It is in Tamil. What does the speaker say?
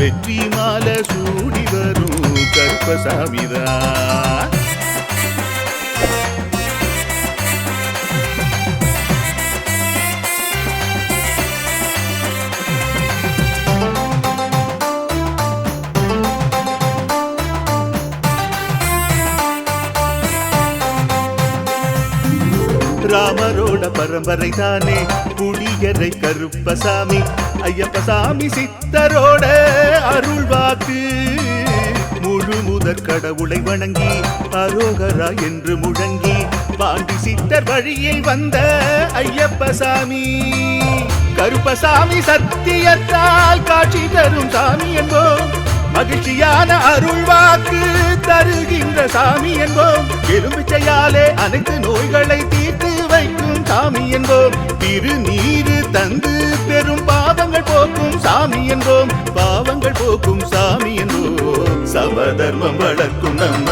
வெற்றி மாலை சூடி வரும் கருப்பசாமிதான். ராமரோட பரம்பரை தானே புளியரை கருப்பசாமி. ஐயப்பசாமி சித்தரோட அருள் வாக்கு. முழு முதற் கடவுளை வணங்கி அரோகரா என்று முழங்கி பாண்டி சித்தர் வழியில் வந்த ஐயப்பசாமி. கருப்பசாமி சத்தியத்தால் காட்சி தரும் சாமி என்போம். மகிழ்ச்சியான அருள் வாக்கு தருகின்ற சாமி என்போம். எலும்பிச்சையாலே அனைத்து நோய்களை தீர்த்து வைக்கும் சாமி என்போம். திருநீரு தந்து பெரும் பாவங்கள் போக்கும் சாமி என்போம். பாவங்கள் போக்கும் சாமி என்போம். சமதர்மம் வளர்க்கும் நம்ம